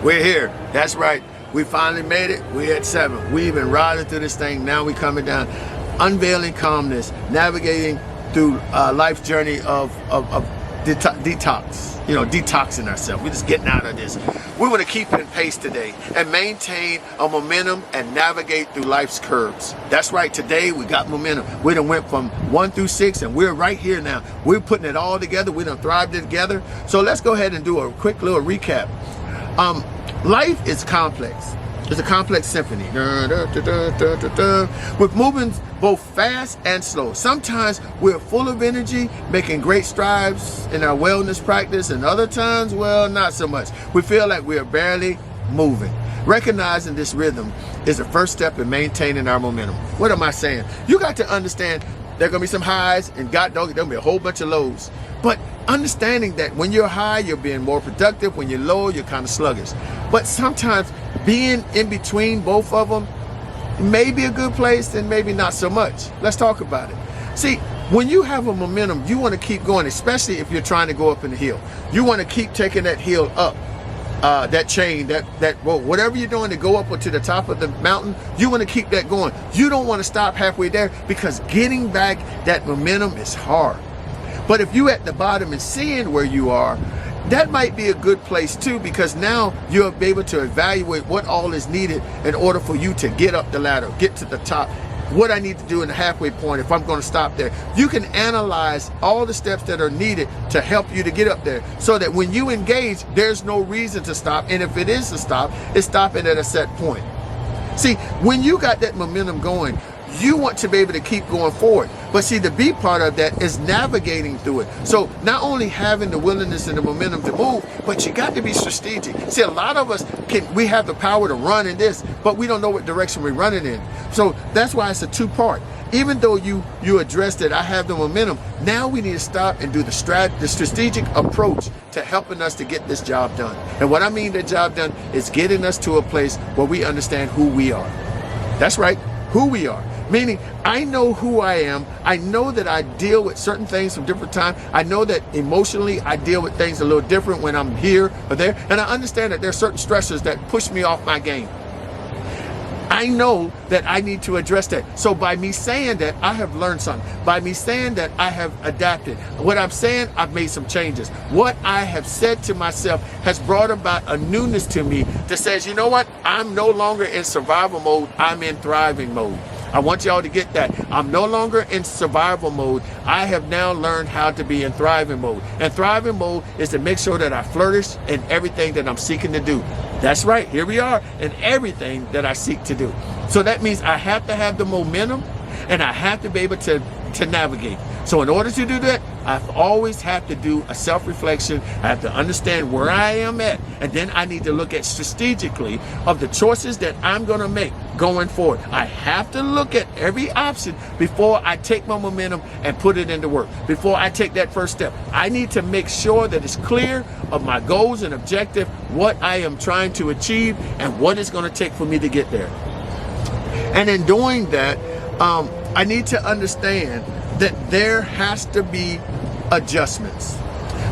We're here. That's right. We finally made it. We're at 7. We've been riding through this thing. Now we're coming down. Unveiling calmness, navigating through life's journey of detox. You know, detoxing ourselves. We're just getting out of this. We want to keep in pace today and maintain a momentum and navigate through life's curves. That's right. Today we got momentum. We done went from 1 through 6 and we're right here now. We're putting it all together. We done thrived together. So let's go ahead and do a quick little recap. Life is complex. It's a complex symphony with movements both fast and slow. Sometimes we're full of energy, making great strides in our wellness practice, and other times, well, not so much. We feel like we are barely moving. Recognizing this rhythm is the first step in maintaining our momentum. What am I saying? You got to understand there are going to be some highs, and God dog, there'll be a whole bunch of lows. But understanding that when you're high, you're being more productive. When you're low, you're kind of sluggish. But sometimes being in between both of them may be a good place and maybe not so much. Let's talk about it. See, when you have a momentum, you want to keep going, especially if you're trying to go up in the hill. You want to keep taking that hill up. That chain, that road, whatever you're doing to go up or to the top of the mountain, you want to keep that going. You don't want to stop halfway there, because getting back that momentum is hard. But if you at the bottom and seeing where you are, that might be a good place too, because now you'll be able to evaluate what all is needed in order for you to get up the ladder, get to the top. What I need to do in the halfway point if I'm going to stop there. You can analyze all the steps that are needed to help you to get up there, so that when you engage, there's no reason to stop. And if it is to stop, it's stopping at a set point. See, when you got that momentum going, you want to be able to keep going forward. But see, the B part of that is navigating through it. So not only having the willingness and the momentum to move, but you got to be strategic. See, a lot of us we have the power to run in this, but we don't know what direction we're running in. So that's why it's a two-part. Even though you addressed that I have the momentum, now we need to stop and do the strategic approach to helping us to get this job done. And what I mean the job done is getting us to a place where we understand who we are. That's right, who we are. Meaning, I know who I am. I know that I deal with certain things from different times. I know that emotionally I deal with things a little different when I'm here or there. And I understand that there are certain stressors that push me off my game. I know that I need to address that. So by me saying that, I have learned something. By me saying that, I have adapted. What I'm saying, I've made some changes. What I have said to myself has brought about a newness to me that says, you know what? I'm no longer in survival mode. I'm in thriving mode. I want y'all to get that. I'm no longer in survival mode. I have now learned how to be in thriving mode. And thriving mode is to make sure that I flourish in everything that I'm seeking to do. That's right. Here we are in everything that I seek to do. So that means I have to have the momentum, and I have to be able to navigate. So in order to do that, I always have to do a self-reflection. I have to understand where I am at, and then I need to look at strategically of the choices that I'm going to make going forward. I have to look at every option before I take my momentum and put it into work. Before I take that first step, I need to make sure that it's clear of my goals and objective, what I am trying to achieve, and what it's going to take for me to get there. And in doing that, I need to understand that there has to be adjustments.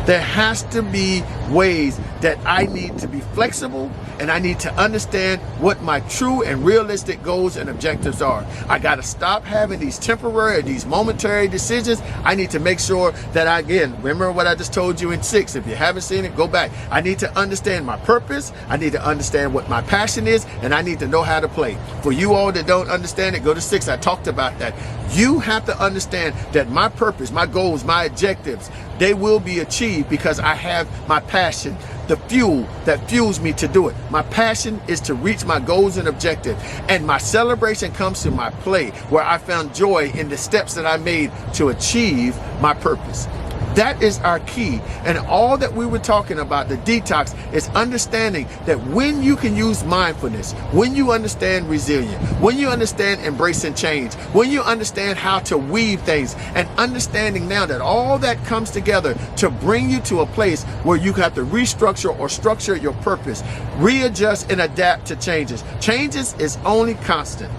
There has to be ways that I need to be flexible, and I need to understand what my true and realistic goals and objectives are. I got to stop having these temporary, these momentary decisions. I need to make sure that remember what I just told you in 6. If you haven't seen it, go back. I need to understand my purpose. I need to understand what my passion is, and I need to know how to play. For you all that don't understand it, go to 6. I talked about that. You have to understand that my purpose, my goals, my objectives, they will be achieved because I have my passion, the fuel that fuels me to do it. My passion is to reach my goals and objectives, and my celebration comes to my play, where I found joy in the steps that I made to achieve my purpose. That is our key. And all that we were talking about, the detox, is understanding that when you can use mindfulness, when you understand resilience, when you understand embracing change, when you understand how to weave things, and understanding now that all that comes together to bring you to a place where you have to restructure or structure your purpose, readjust and adapt to changes. Changes is only constant.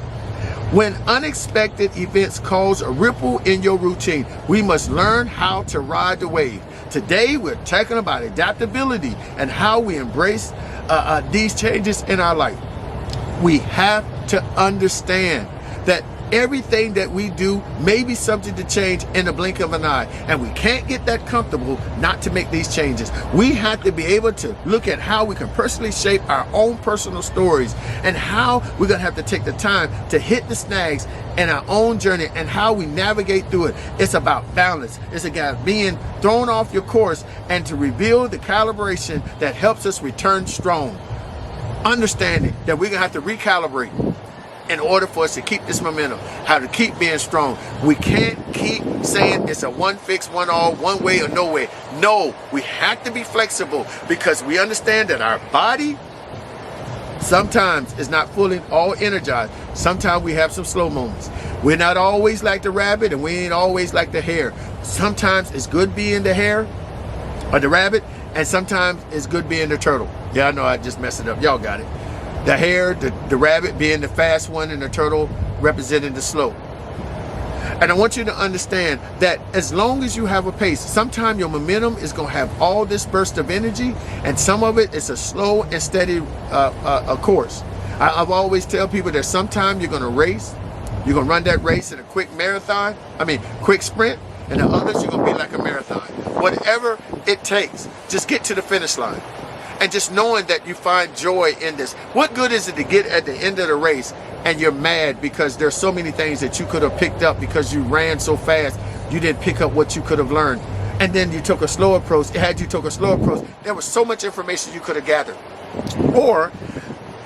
When unexpected events cause a ripple in your routine, we must learn how to ride the wave. Today, we're talking about adaptability and how we embrace these changes in our life. We have to understand that everything that we do may be subject to change in the blink of an eye, and we can't get that comfortable not to make these changes. We have to be able to look at how we can personally shape our own personal stories, and how we're going to have to take the time to hit the snags in our own journey and how we navigate through it. It's about balance. It's about being thrown off your course and to reveal the calibration that helps us return strong. Understanding that we're going to have to recalibrate in order for us to keep this momentum, how to keep being strong. We can't keep saying it's a one fix, one all, one way or no way. No, we have to be flexible because we understand that our body sometimes is not fully all energized. Sometimes we have some slow moments. We're not always like the rabbit and we ain't always like the hare. Sometimes it's good being the hare or the rabbit, and sometimes it's good being the turtle. Yeah, I know I just messed it up. Y'all got it. The hare, the rabbit being the fast one, and the turtle representing the slow. And I want you to understand that as long as you have a pace, sometimes your momentum is going to have all this burst of energy, and some of it is a slow and steady course. I've always tell people that sometimes you're going to race, you're going to run that race in a quick sprint, and the others you're going to be like a marathon. Whatever it takes, just get to the finish line. And just knowing that you find joy in this. What good is it to get at the end of the race and you're mad because there's so many things that you could have picked up because you ran so fast, you didn't pick up what you could have learned. And then you took a slow approach. Had you took a slow approach, there was so much information you could have gathered. Or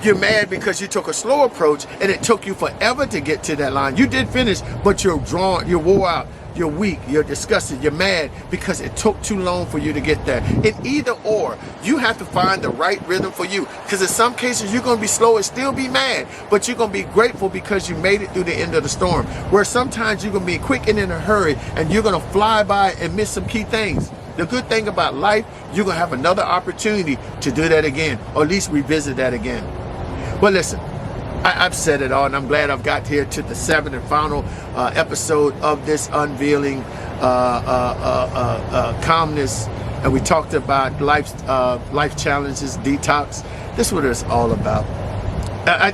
you're mad because you took a slow approach and it took you forever to get to that line. You did finish, but you're wore out. You're weak, you're disgusted, you're mad because it took too long for you to get there. In either or, you have to find the right rhythm for you. Because in some cases, you're going to be slow and still be mad, but you're going to be grateful because you made it through the end of the storm. Where sometimes you're going to be quick and in a hurry, and you're going to fly by and miss some key things. The good thing about life, you're going to have another opportunity to do that again, or at least revisit that again. Well, listen. I've said it all, and I'm glad I've got here to the 7th and final episode of this unveiling calmness, and we talked about life challenges, detox. This is what it's all about. I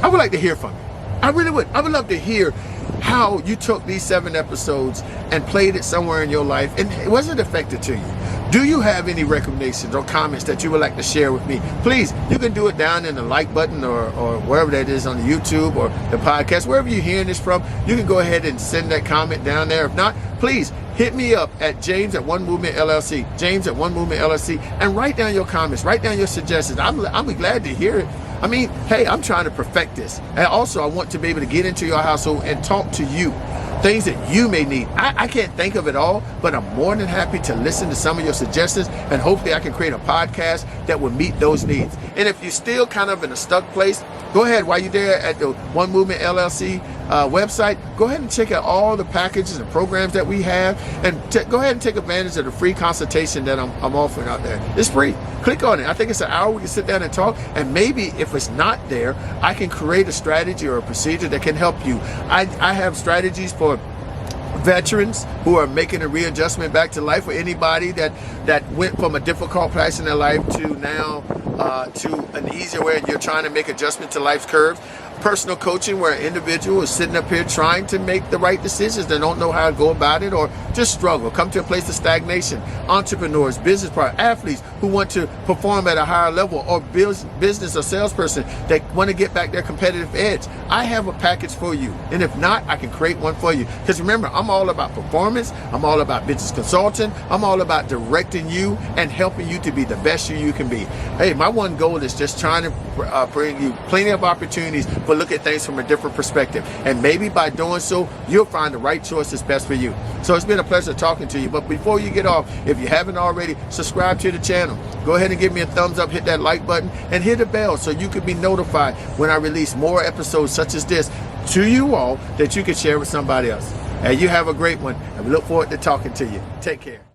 would like to hear from you. I really would. I would love to hear how you took these 7 episodes and played it somewhere in your life, and was it effective to you? Do you have any recommendations or comments that you would like to share with me? Please, you can do it down in the like button or wherever that is on the YouTube or the podcast, wherever you're hearing this from. You can go ahead and send that comment down there. If not, please hit me up at James at One Movement LLC, James at One Movement LLC, and write down your comments, write down your suggestions. I'll be glad to hear it. I mean, hey, I'm trying to perfect this. And also, I want to be able to get into your household and talk to you. Things that you may need. I can't think of it all, but I'm more than happy to listen to some of your suggestions, and hopefully I can create a podcast that will meet those needs. And if you're still kind of in a stuck place, go ahead while you're there at the One Movement LLC website. Go ahead and check out all the packages and programs that we have, and go ahead and take advantage of the free consultation that I'm offering out there. It's free. Click on it. I think it's an hour we can sit down and talk, and maybe if it's not there, I can create a strategy or a procedure that can help you. I have strategies for veterans who are making a readjustment back to life, or anybody that went from a difficult place in their life to now to an easier way, and you're trying to make adjustment to life's curves. Personal coaching, where an individual is sitting up here trying to make the right decisions, they don't know how to go about it, or just struggle, come to a place of stagnation. Entrepreneurs, business partners, athletes who want to perform at a higher level, or business or salesperson that want to get back their competitive edge. I have a package for you, and if not, I can create one for you. Because remember, I'm all about performance, I'm all about business consulting, I'm all about directing you and helping you to be the best you can be. Hey, my one goal is just trying to bring you plenty of opportunities, but look at things from a different perspective. And maybe by doing so, you'll find the right choice that's best for you. So it's been a pleasure talking to you. But before you get off, if you haven't already, subscribe to the channel. Go ahead and give me a thumbs up, hit that like button, and hit the bell so you can be notified when I release more episodes such as this to you all that you can share with somebody else. And you have a great one, and we look forward to talking to you. Take care.